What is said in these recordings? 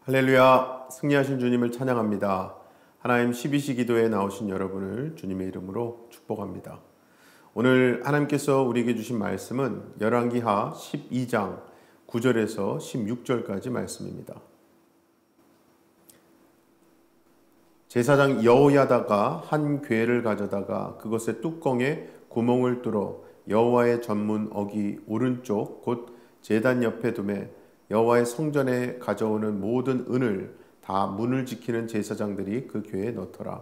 할렐루야, 승리하신 주님을 찬양합니다. 하나님 12시 기도에 나오신 여러분을 주님의 이름으로 축복합니다. 오늘 하나님께서 우리에게 주신 말씀은 열왕기하 12장 9절에서 16절까지 말씀입니다. 제사장 여호야다가 한 궤를 가져다가 그것의 뚜껑에 구멍을 뚫어 여호와의 전문 어기 오른쪽 곧 제단 옆에 두매 여호와의 성전에 가져오는 모든 은을 다 문을 지키는 제사장들이 그 궤에 넣더라.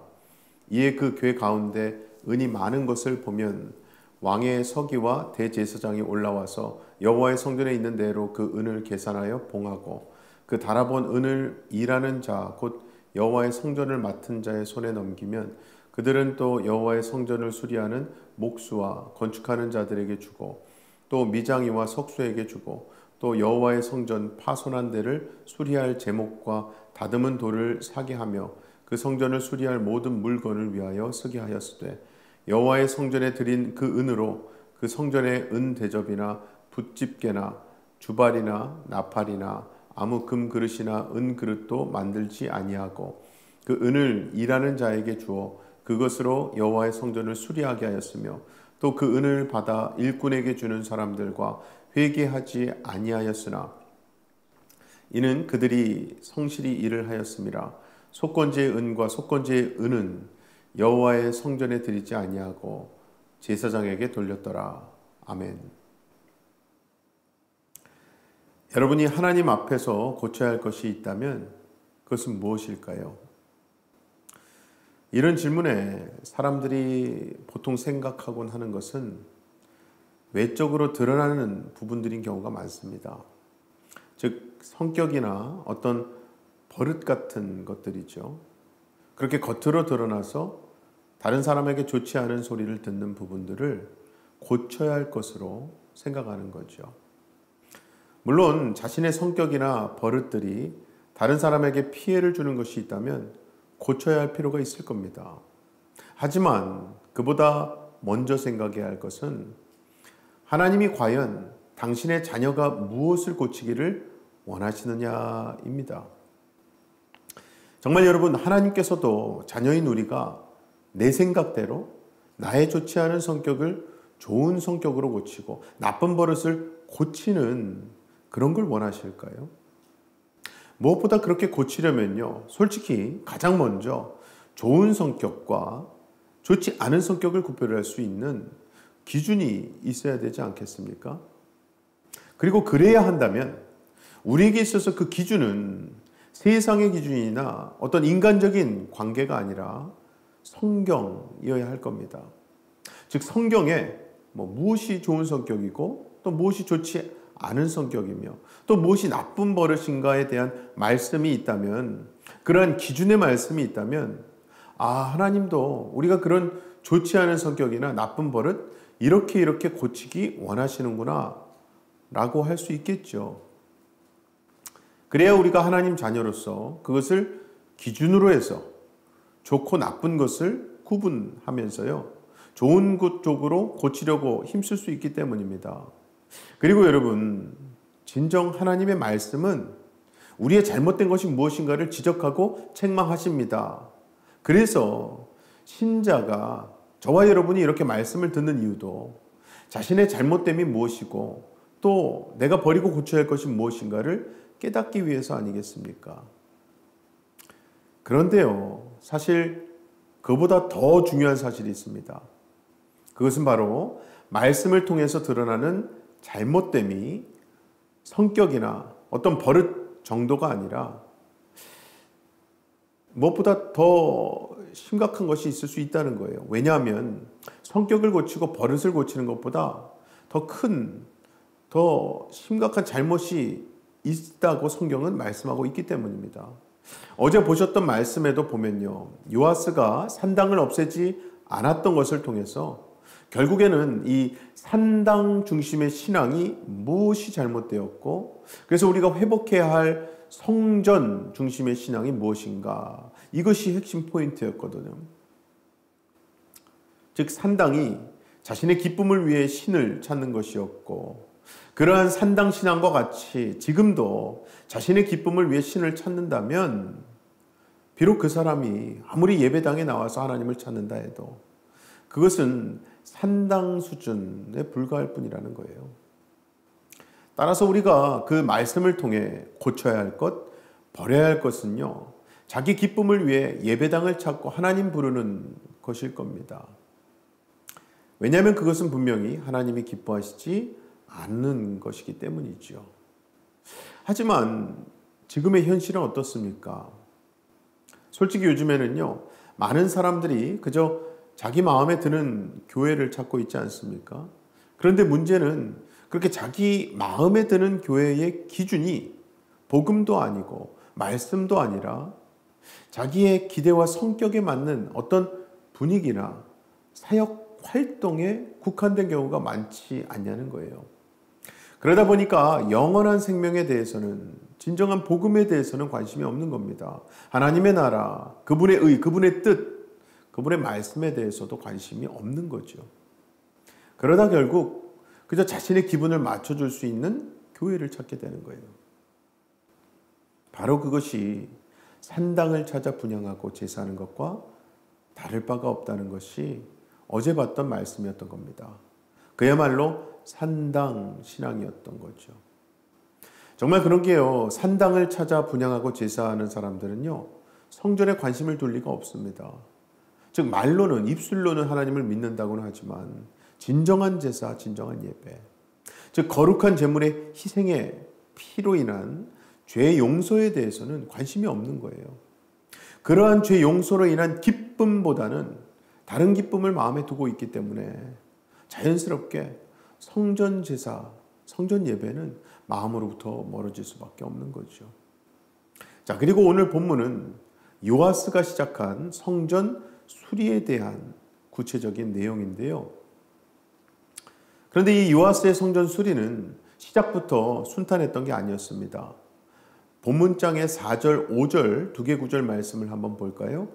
이에 그 궤 가운데 은이 많은 것을 보면 왕의 서기와 대제사장이 올라와서 여호와의 성전에 있는 대로 그 은을 계산하여 봉하고 그 달아본 은을 일하는 자 곧 여호와의 성전을 맡은 자의 손에 넘기면 그들은 또 여호와의 성전을 수리하는 목수와 건축하는 자들에게 주고 또 미장이와 석수에게 주고 또 여호와의 성전 파손한 데를 수리할 제목과 다듬은 돌을 사게 하며 그 성전을 수리할 모든 물건을 위하여 쓰게 하였으되 여호와의 성전에 드린 그 은으로 그 성전의 은 대접이나 붓집게나 주발이나 나팔이나 아무 금 그릇이나 은 그릇도 만들지 아니하고 그 은을 일하는 자에게 주어 그것으로 여호와의 성전을 수리하게 하였으며 또 그 은을 받아 일꾼에게 주는 사람들과 회개하지 아니하였으나 이는 그들이 성실히 일을 하였음이라. 속건제의 은과 속건제의 은은 여호와의 성전에 드리지 아니하고 제사장에게 돌렸더라. 아멘. 여러분이 하나님 앞에서 고쳐야 할 것이 있다면 그것은 무엇일까요? 이런 질문에 사람들이 보통 생각하곤 하는 것은 외적으로 드러나는 부분들인 경우가 많습니다. 즉 성격이나 어떤 버릇 같은 것들이죠. 그렇게 겉으로 드러나서 다른 사람에게 좋지 않은 소리를 듣는 부분들을 고쳐야 할 것으로 생각하는 거죠. 물론 자신의 성격이나 버릇들이 다른 사람에게 피해를 주는 것이 있다면 고쳐야 할 필요가 있을 겁니다. 하지만 그보다 먼저 생각해야 할 것은 하나님이 과연 당신의 자녀가 무엇을 고치기를 원하시느냐입니다. 정말 여러분, 하나님께서도 자녀인 우리가 내 생각대로 나의 좋지 않은 성격을 좋은 성격으로 고치고 나쁜 버릇을 고치는 그런 걸 원하실까요? 무엇보다 그렇게 고치려면요, 솔직히 가장 먼저 좋은 성격과 좋지 않은 성격을 구별할 수 있는 기준이 있어야 되지 않겠습니까? 그리고 그래야 한다면 우리에게 있어서 그 기준은 세상의 기준이나 어떤 인간적인 관계가 아니라 성경이어야 할 겁니다. 즉 성경에 무엇이 좋은 성격이고 또 무엇이 좋지 않은 성격이며 또 무엇이 나쁜 버릇인가에 대한 말씀이 있다면, 그러한 기준의 말씀이 있다면 하나님도 우리가 그런 좋지 않은 성격이나 나쁜 버릇 이렇게 고치기 원하시는구나 라고 할 수 있겠죠. 그래야 우리가 하나님 자녀로서 그것을 기준으로 해서 좋고 나쁜 것을 구분하면서요, 좋은 것 쪽으로 고치려고 힘쓸 수 있기 때문입니다. 그리고 여러분, 진정 하나님의 말씀은 우리의 잘못된 것이 무엇인가를 지적하고 책망하십니다. 그래서 신자가, 저와 여러분이 이렇게 말씀을 듣는 이유도 자신의 잘못됨이 무엇이고 또 내가 버리고 고쳐야 할 것이 무엇인가를 깨닫기 위해서 아니겠습니까? 그런데요, 사실 그보다 더 중요한 사실이 있습니다. 그것은 바로 말씀을 통해서 드러나는 잘못됨이 성격이나 어떤 버릇 정도가 아니라 무엇보다 더 심각한 것이 있을 수 있다는 거예요. 왜냐하면 성격을 고치고 버릇을 고치는 것보다 더 심각한 잘못이 있다고 성경은 말씀하고 있기 때문입니다. 어제 보셨던 말씀에도 보면요, 요아스가 산당을 없애지 않았던 것을 통해서 결국에는 이 산당 중심의 신앙이 무엇이 잘못되었고, 그래서 우리가 회복해야 할 성전 중심의 신앙이 무엇인가, 이것이 핵심 포인트였거든요. 즉 산당이 자신의 기쁨을 위해 신을 찾는 것이었고, 그러한 산당 신앙과 같이 지금도 자신의 기쁨을 위해 신을 찾는다면 비록 그 사람이 아무리 예배당에 나와서 하나님을 찾는다 해도 그것은 산당 수준에 불과할 뿐이라는 거예요. 따라서 우리가 그 말씀을 통해 고쳐야 할 것, 버려야 할 것은요, 자기 기쁨을 위해 예배당을 찾고 하나님 부르는 것일 겁니다. 왜냐하면 그것은 분명히 하나님이 기뻐하시지 않는 것이기 때문이죠. 하지만 지금의 현실은 어떻습니까? 솔직히 요즘에는요, 많은 사람들이 그저 자기 마음에 드는 교회를 찾고 있지 않습니까? 그런데 문제는 그렇게 자기 마음에 드는 교회의 기준이 복음도 아니고 말씀도 아니라 자기의 기대와 성격에 맞는 어떤 분위기나 사역 활동에 국한된 경우가 많지 않냐는 거예요. 그러다 보니까 영원한 생명에 대해서는, 진정한 복음에 대해서는 관심이 없는 겁니다. 하나님의 나라, 그분의 의, 그분의 뜻, 그분의 말씀에 대해서도 관심이 없는 거죠. 그러다 결국 그저 자신의 기분을 맞춰줄 수 있는 교회를 찾게 되는 거예요. 바로 그것이 산당을 찾아 분향하고 제사하는 것과 다를 바가 없다는 것이 어제 봤던 말씀이었던 겁니다. 그야말로 산당 신앙이었던 거죠. 정말 그런 게요, 산당을 찾아 분향하고 제사하는 사람들은요, 성전에 관심을 둘 리가 없습니다. 즉 말로는, 입술로는 하나님을 믿는다고는 하지만 진정한 제사, 진정한 예배, 즉 거룩한 제물의 희생의 피로 인한 죄 용서에 대해서는 관심이 없는 거예요. 그러한 죄 용서로 인한 기쁨보다는 다른 기쁨을 마음에 두고 있기 때문에 자연스럽게 성전 제사, 성전 예배는 마음으로부터 멀어질 수밖에 없는 거죠. 자, 그리고 오늘 본문은 요아스가 시작한 성전 수리에 대한 구체적인 내용인데요. 그런데 이 요아스의 성전 수리는 시작부터 순탄했던 게 아니었습니다. 본문장의 4절, 5절 두 개 구절 말씀을 한번 볼까요?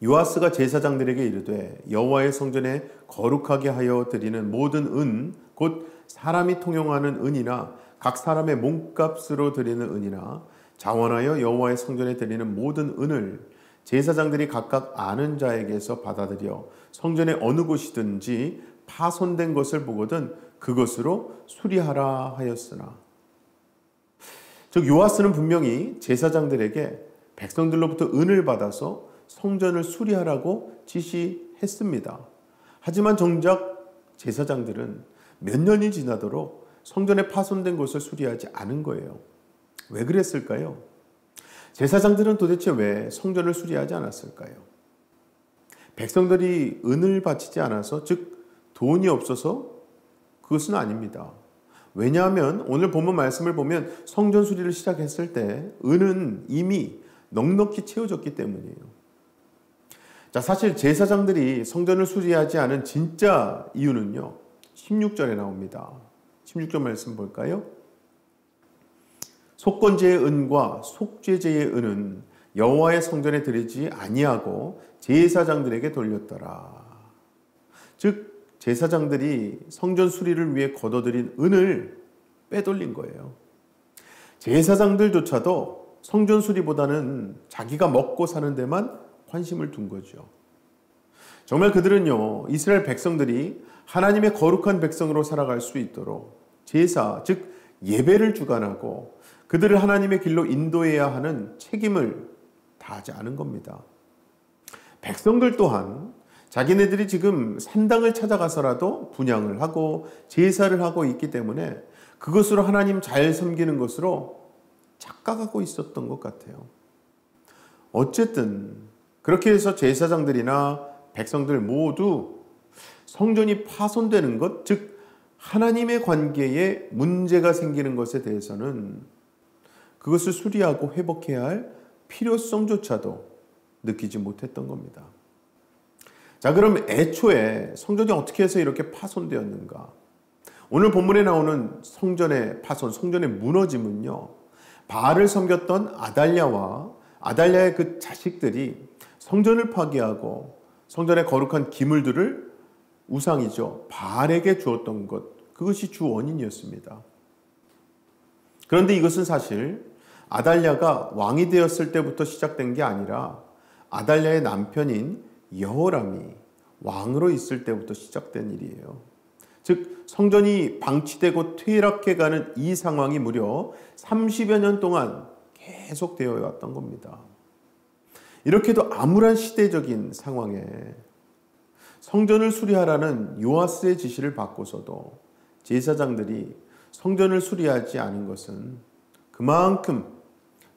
요아스가 제사장들에게 이르되 여호와의 성전에 거룩하게 하여 드리는 모든 은, 곧 사람이 통용하는 은이나 각 사람의 몸값으로 드리는 은이나 자원하여 여호와의 성전에 드리는 모든 은을 제사장들이 각각 아는 자에게서 받아들여 성전의 어느 곳이든지 파손된 것을 보거든 그것으로 수리하라 하였으나. 즉 요아스는 분명히 제사장들에게 백성들로부터 은을 받아서 성전을 수리하라고 지시했습니다. 하지만 정작 제사장들은 몇 년이 지나도록 성전에 파손된 것을 수리하지 않은 거예요. 왜 그랬을까요? 제사장들은 도대체 왜 성전을 수리하지 않았을까요? 백성들이 은을 바치지 않아서, 즉 돈이 없어서 그것은 아닙니다. 왜냐하면 오늘 본문 말씀을 보면 성전 수리를 시작했을 때 은은 이미 넉넉히 채워졌기 때문이에요. 자, 사실 제사장들이 성전을 수리하지 않은 진짜 이유는요, 16절에 나옵니다. 16절 말씀 볼까요? 속건제의 은과 속죄제의 은은 여호와의 성전에 드리지 아니하고 제사장들에게 돌렸더라. 즉 제사장들이 성전 수리를 위해 거둬들인 은을 빼돌린 거예요. 제사장들조차도 성전 수리보다는 자기가 먹고 사는 데만 관심을 둔 거죠. 정말 그들은요, 이스라엘 백성들이 하나님의 거룩한 백성으로 살아갈 수 있도록 제사, 즉 예배를 주관하고 그들을 하나님의 길로 인도해야 하는 책임을 다하지 않은 겁니다. 백성들 또한 자기네들이 지금 산당을 찾아가서라도 분향을 하고 제사를 하고 있기 때문에 그것으로 하나님 잘 섬기는 것으로 착각하고 있었던 것 같아요. 어쨌든 그렇게 해서 제사장들이나 백성들 모두 성전이 파손되는 것, 즉 하나님의 관계에 문제가 생기는 것에 대해서는 그것을 수리하고 회복해야 할 필요성조차도 느끼지 못했던 겁니다. 자, 그럼 애초에 성전이 어떻게 해서 이렇게 파손되었는가? 오늘 본문에 나오는 성전의 파손, 성전의 무너짐은요, 바알을 섬겼던 아달랴와 아달랴의 그 자식들이 성전을 파괴하고 성전의 거룩한 기물들을, 우상이죠, 바알에게 주었던 것, 그것이 주 원인이었습니다. 그런데 이것은 사실 아달랴가 왕이 되었을 때부터 시작된 게 아니라 아달랴의 남편인 여호람이 왕으로 있을 때부터 시작된 일이에요. 즉 성전이 방치되고 퇴락해가는 이 상황이 무려 30여 년 동안 계속되어 왔던 겁니다. 이렇게도 암울한 시대적인 상황에 성전을 수리하라는 요아스의 지시를 받고서도 제사장들이 성전을 수리하지 않은 것은 그만큼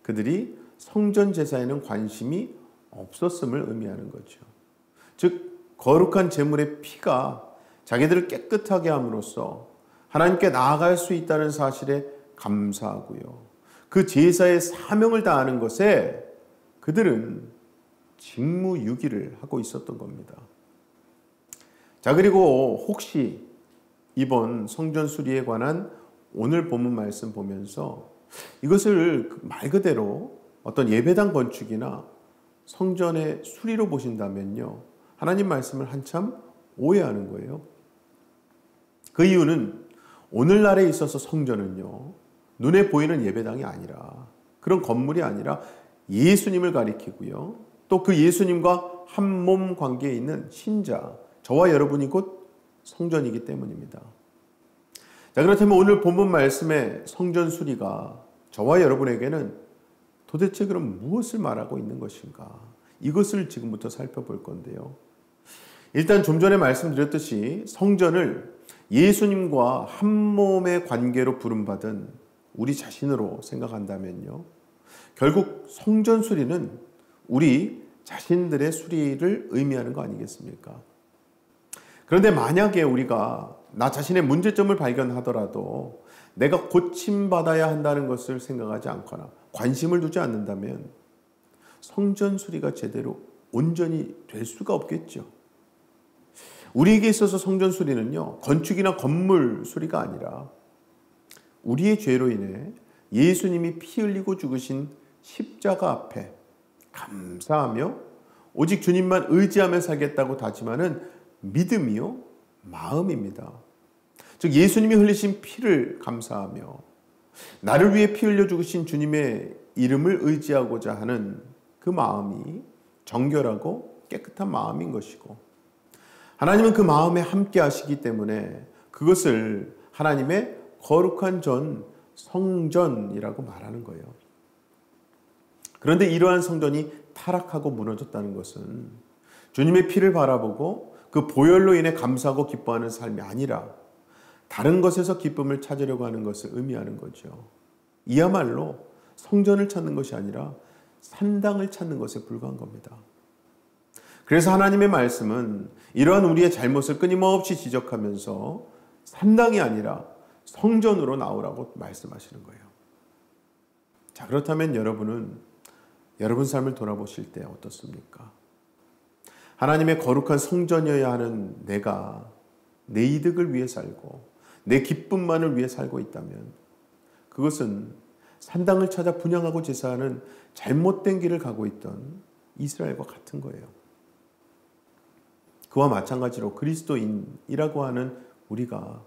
그들이 성전 제사에는 관심이 없었음을 의미하는 거죠. 즉 거룩한 제물의 피가 자기들을 깨끗하게 함으로써 하나님께 나아갈 수 있다는 사실에 감사하고요. 그 제사의 사명을 다하는 것에 그들은 직무유기를 하고 있었던 겁니다. 자, 그리고 혹시 이번 성전 수리에 관한 오늘 본문 말씀 보면서 이것을 말 그대로 어떤 예배당 건축이나 성전의 수리로 보신다면요, 하나님 말씀을 한참 오해하는 거예요. 그 이유는 오늘날에 있어서 성전은요, 눈에 보이는 예배당이 아니라, 그런 건물이 아니라 예수님을 가리키고요, 또 그 예수님과 한 몸 관계에 있는 신자, 저와 여러분이 곧 성전이기 때문입니다. 자, 그렇다면 오늘 본문 말씀의 성전 수리가 저와 여러분에게는 도대체 그럼 무엇을 말하고 있는 것인가? 이것을 지금부터 살펴볼 건데요. 일단 좀 전에 말씀드렸듯이 성전을 예수님과 한 몸의 관계로 부름받은 우리 자신으로 생각한다면요, 결국 성전 수리는 우리 자신들의 수리를 의미하는 거 아니겠습니까? 그런데 만약에 우리가 나 자신의 문제점을 발견하더라도 내가 고침받아야 한다는 것을 생각하지 않거나 관심을 두지 않는다면 성전 수리가 제대로 온전히 될 수가 없겠죠. 우리에게 있어서 성전 수리는요, 건축이나 건물 수리가 아니라 우리의 죄로 인해 예수님이 피 흘리고 죽으신 십자가 앞에 감사하며 오직 주님만 의지하며 살겠다고 다짐하는 믿음이요, 마음입니다. 즉 예수님이 흘리신 피를 감사하며 나를 위해 피 흘려 죽으신 주님의 이름을 의지하고자 하는 그 마음이 정결하고 깨끗한 마음인 것이고, 하나님은 그 마음에 함께 하시기 때문에 그것을 하나님의 거룩한 전, 성전이라고 말하는 거예요. 그런데 이러한 성전이 타락하고 무너졌다는 것은 주님의 피를 바라보고 그 보혈로 인해 감사하고 기뻐하는 삶이 아니라 다른 것에서 기쁨을 찾으려고 하는 것을 의미하는 거죠. 이야말로 성전을 찾는 것이 아니라 산당을 찾는 것에 불과한 겁니다. 그래서 하나님의 말씀은 이러한 우리의 잘못을 끊임없이 지적하면서 산당이 아니라 성전으로 나오라고 말씀하시는 거예요. 자, 그렇다면 여러분은 여러분 삶을 돌아보실 때 어떻습니까? 하나님의 거룩한 성전이어야 하는 내가 내 이득을 위해 살고 내 기쁨만을 위해 살고 있다면 그것은 산당을 찾아 분향하고 제사하는 잘못된 길을 가고 있던 이스라엘과 같은 거예요. 그와 마찬가지로 그리스도인이라고 하는 우리가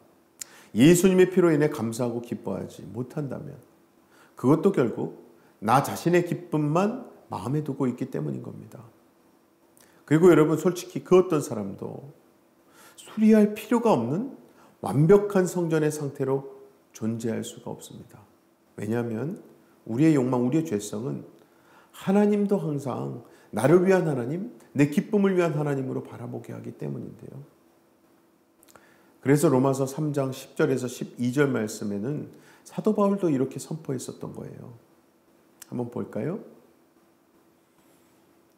예수님의 피로 인해 감사하고 기뻐하지 못한다면 그것도 결국 나 자신의 기쁨만 마음에 두고 있기 때문인 겁니다. 그리고 여러분, 솔직히 그 어떤 사람도 수리할 필요가 없는 완벽한 성전의 상태로 존재할 수가 없습니다. 왜냐하면 우리의 욕망, 우리의 죄성은 하나님도 항상 나를 위한 하나님, 내 기쁨을 위한 하나님으로 바라보게 하기 때문인데요. 그래서 로마서 3장 10절에서 12절 말씀에는 사도 바울도 이렇게 선포했었던 거예요. 한번 볼까요?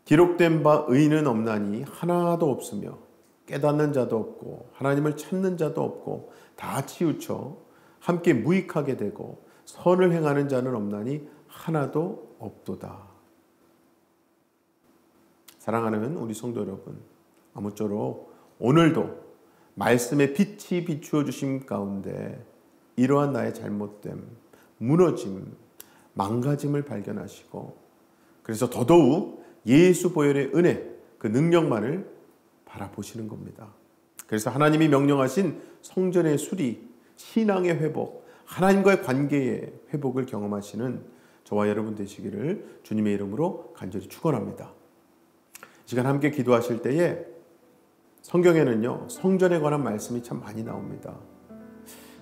기록된 바 의인은 없나니 하나도 없으며 깨닫는 자도 없고 하나님을 찾는 자도 없고 다 치우쳐 함께 무익하게 되고 선을 행하는 자는 없나니 하나도 없도다. 사랑하는 우리 성도 여러분, 아무쪼록 오늘도 말씀의 빛이 비추어 주심 가운데 이러한 나의 잘못됨, 무너짐, 망가짐을 발견하시고 그래서 더더욱 예수 보혈의 은혜, 그 능력만을 바라보시는 겁니다. 그래서 하나님이 명령하신 성전의 수리, 신앙의 회복, 하나님과의 관계의 회복을 경험하시는 저와 여러분 되시기를 주님의 이름으로 간절히 축원합니다. 이 시간 함께 기도하실 때에 성경에는요, 성전에 관한 말씀이 참 많이 나옵니다.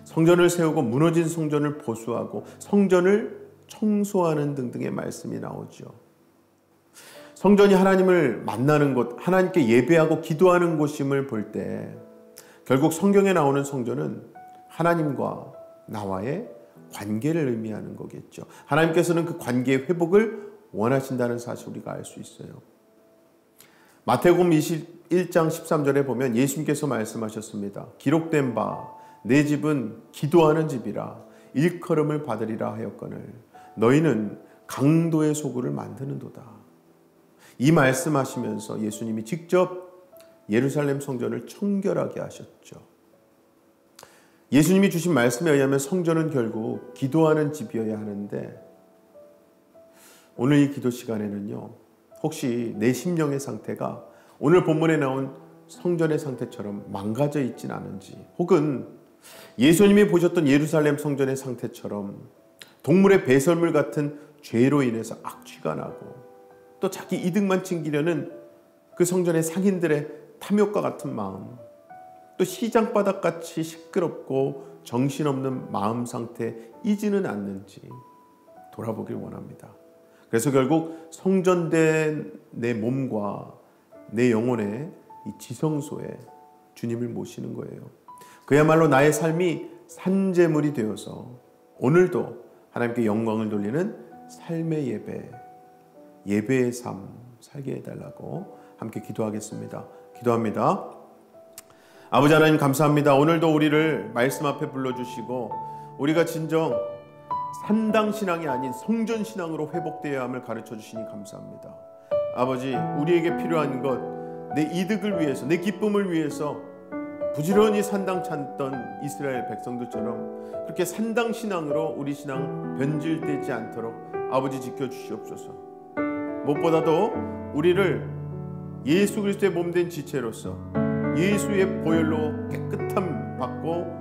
성전을 세우고 무너진 성전을 보수하고 성전을 청소하는 등등의 말씀이 나오죠. 성전이 하나님을 만나는 곳, 하나님께 예배하고 기도하는 곳임을 볼 때 결국 성경에 나오는 성전은 하나님과 나와의 관계를 의미하는 거겠죠. 하나님께서는 그 관계의 회복을 원하신다는 사실 우리가 알 수 있어요. 마태복음 21장 13절에 보면 예수님께서 말씀하셨습니다. 기록된 바 내 집은 기도하는 집이라 일컬음을 받으리라 하였거늘 너희는 강도의 소굴을 만드는도다. 이 말씀하시면서 예수님이 직접 예루살렘 성전을 청결하게 하셨죠. 예수님이 주신 말씀에 의하면 성전은 결국 기도하는 집이어야 하는데 오늘 이 기도 시간에는요, 혹시 내 심령의 상태가 오늘 본문에 나온 성전의 상태처럼 망가져 있진 않은지, 혹은 예수님이 보셨던 예루살렘 성전의 상태처럼 동물의 배설물 같은 죄로 인해서 악취가 나고 또 자기 이득만 챙기려는 그 성전의 상인들의 탐욕과 같은 마음, 또 시장바닥같이 시끄럽고 정신없는 마음 상태이지는 않는지 돌아보길 원합니다. 그래서 결국 성전된 내 몸과 내 영혼의 이 지성소에 주님을 모시는 거예요. 그야말로 나의 삶이 산제물이 되어서 오늘도 하나님께 영광을 돌리는 삶의 예배, 예배의 삶 살게 해달라고 함께 기도하겠습니다. 기도합니다. 아버지 하나님 감사합니다. 오늘도 우리를 말씀 앞에 불러주시고 우리가 진정 산당신앙이 아닌 성전신앙으로 회복되어야 함을 가르쳐주시니 감사합니다. 아버지, 우리에게 필요한 것, 내 이득을 위해서, 내 기쁨을 위해서 부지런히 산당 찾던 이스라엘 백성들처럼 그렇게 산당신앙으로 우리 신앙 변질되지 않도록 아버지 지켜주시옵소서. 무엇보다도 우리를 예수 그리스도의 몸된 지체로서 예수의 보혈로 깨끗함 받고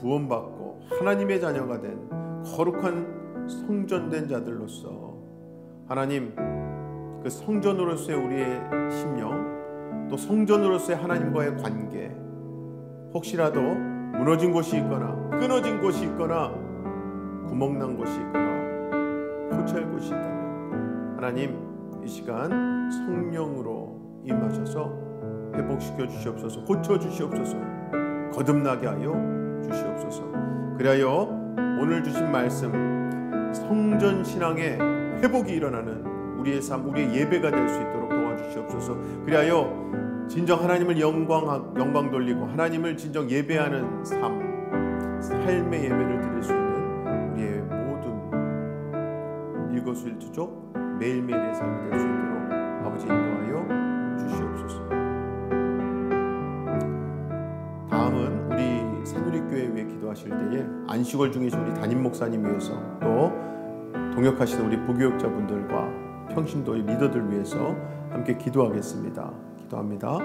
구원받고 하나님의 자녀가 된 거룩한 성전된 자들로서 하나님, 그 성전으로서의 우리의 심령, 또 성전으로서의 하나님과의 관계, 혹시라도 무너진 곳이 있거나 끊어진 곳이 있거나 구멍난 곳이 있거나 고쳐야 할 곳이 있다면 하나님, 이 시간 성령으로 임하셔서 회복시켜 주시옵소서, 고쳐 주시옵소서, 거듭나게 하여 주시옵소서. 그리하여 오늘 주신 말씀 성전 신앙의 회복이 일어나는 우리의 삶, 우리의 예배가 될 수 있도록 도와주시옵소서. 그리하여 진정 하나님을 영광 돌리고 하나님을 진정 예배하는 삶의 예배를 드릴 수 있는 우리의 모든 일거수일투족 매일매일의 삶이 될 수 있도록 아버지 인도하여 주시옵소서. 다음은 우리 새누리교회 위해 기도하실 때에 안식월 중이신 우리 담임 목사님 위해서, 또 동역하시는 우리 부교육자분들과 평신도의 리더들 위해서 함께 기도하겠습니다. 기도합니다.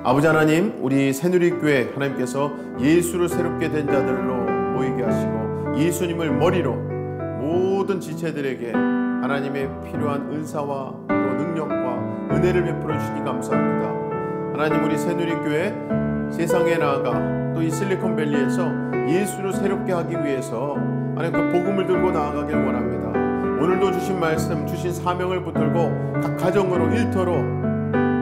아버지 하나님, 우리 새누리교회 하나님께서 예수를 새롭게 된 자들로 모이게 하시고 예수님을 머리로 모든 지체들에게 하나님의 필요한 은사와 또 능력과 은혜를 베풀어 주시니 감사합니다. 하나님, 우리 새누리교회 세상에 나아가 또 이 실리콘밸리에서 예수를 새롭게 하기 위해서 하나님 그 복음을 들고 나아가길 원합니다. 오늘도 주신 말씀, 주신 사명을 붙들고 각 가정으로 일터로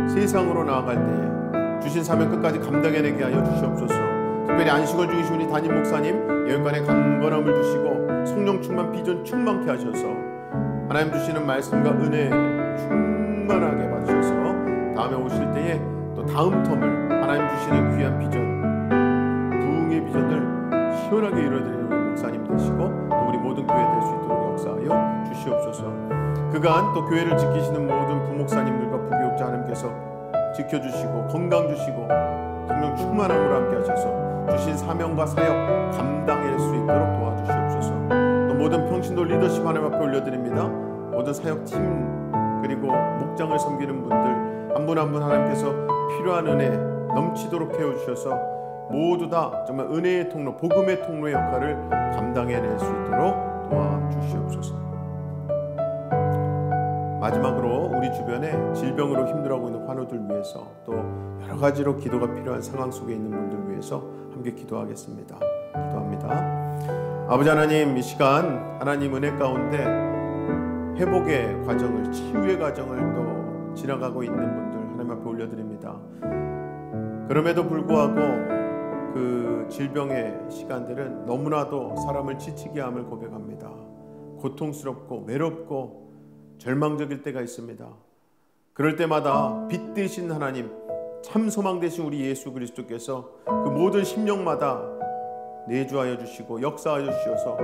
세상으로 나아갈 때에 주신 사명 끝까지 감당해내게 하여 주시옵소서. 특별히 안식월 중이신 우리 담임 목사님 여기간에 강건함을 주시고 성령 충만, 비전 충만케 하셔서 하나님 주시는 말씀과 은혜 충만하게 받으셔서 다음에 오실 때에 또 다음 텀을 하나님 주시는 귀한 비전, 부흥의 비전을 시원하게 이루어드리는 우리 목사님 되시고 또 우리 모든 교회 될 수 있도록 역사하여 주시옵소서. 그간 또 교회를 지키시는 모든 부목사님들과 부교육자 하나님께서 지켜주시고 건강 주시고 성령 충만함으로 함께 하셔서 주신 사명과 사역 감당할 수 있도록 도와주시옵소서. 또 모든 평신도 리더십 하나님 앞에 올려드립니다. 모든 사역팀 그리고 목장을 섬기는 분들 한 분 한 분 하나님께서 필요한 은혜 넘치도록 태워주셔서 모두 다 정말 은혜의 통로, 복음의 통로의 역할을 감당해낼 수 있도록 도와주시옵소서. 마지막으로 우리 주변에 질병으로 힘들어하고 있는 환우들 위해서, 또 여러 가지로 기도가 필요한 상황 속에 있는 분들 위해서 함께 기도하겠습니다. 기도합니다. 아버지 하나님, 이 시간 하나님 은혜 가운데 회복의 과정을, 치유의 과정을 또 지나가고 있는 분들 하나님 앞에 올려드립니다. 그럼에도 불구하고 그 질병의 시간들은 너무나도 사람을 지치게 함을 고백합니다. 고통스럽고 외롭고 절망적일 때가 있습니다. 그럴 때마다 빛 되신 하나님, 참 소망 되신 우리 예수 그리스도께서 그 모든 심령마다 내주하여 주시고 역사하여 주셔서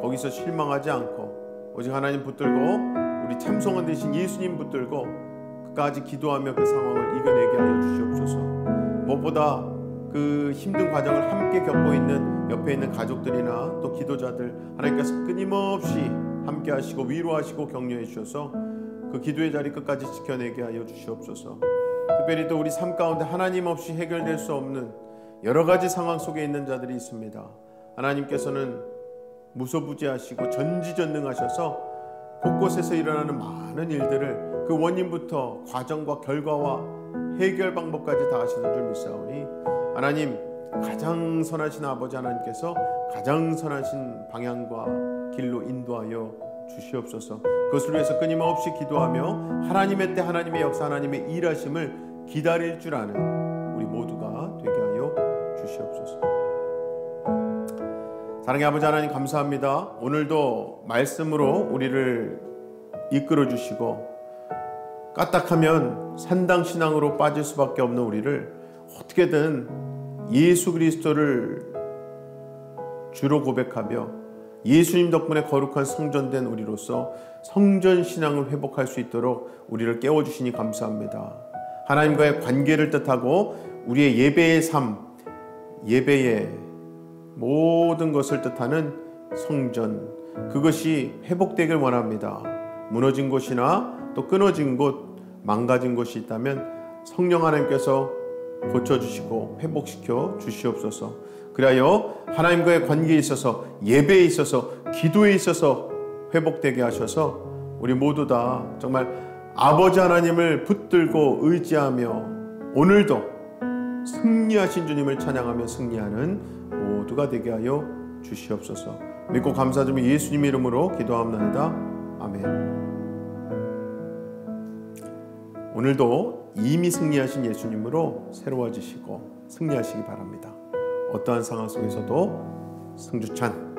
거기서 실망하지 않고 오직 하나님 붙들고, 우리 참 소망 되신 예수님 붙들고 끝까지 기도하며 그 상황을 이겨내게 하여 주시옵소서. 무엇보다 그 힘든 과정을 함께 겪고 있는 옆에 있는 가족들이나 또 기도자들 하나님께서 끊임없이 함께 하시고 위로하시고 격려해 주셔서 그 기도의 자리 끝까지 지켜내게 하여 주시옵소서. 특별히 또 우리 삶 가운데 하나님 없이 해결될 수 없는 여러 가지 상황 속에 있는 자들이 있습니다. 하나님께서는 무소부지하시고 전지전능하셔서 곳곳에서 일어나는 많은 일들을 그 원인부터 과정과 결과와 해결 방법까지 다 아시는 줄 믿사오니, 하나님 가장 선하신 아버지 하나님께서 가장 선하신 방향과 길로 인도하여 주시옵소서. 그것을 위해서 끊임없이 기도하며 하나님의 때 하나님의 역사, 하나님의 일하심을 기다릴 줄 아는 우리 모두가 되게 하여 주시옵소서. 사랑의 아버지 하나님, 감사합니다. 오늘도 말씀으로 우리를 이끌어 주시고 까딱하면 산당신앙으로 빠질 수밖에 없는 우리를 어떻게든 예수 그리스도를 주로 고백하며 예수님 덕분에 거룩한 성전된 우리로서 성전신앙을 회복할 수 있도록 우리를 깨워주시니 감사합니다. 하나님과의 관계를 뜻하고 우리의 예배의 삶, 예배의 모든 것을 뜻하는 성전, 그것이 회복되길 원합니다. 무너진 곳이나 또 끊어진 곳, 망가진 곳이 있다면 성령 하나님께서 고쳐주시고 회복시켜 주시옵소서. 그리하여 하나님과의 관계에 있어서, 예배에 있어서, 기도에 있어서 회복되게 하셔서 우리 모두 다 정말 아버지 하나님을 붙들고 의지하며 오늘도 승리하신 주님을 찬양하며 승리하는 모두가 되게 하여 주시옵소서. 믿고 감사드리며 예수님 이름으로 기도합나이다. 아멘. 오늘도 이미 승리하신 예수님으로 새로워지시고 승리하시기 바랍니다. 어떠한 상황 속에서도 승주찬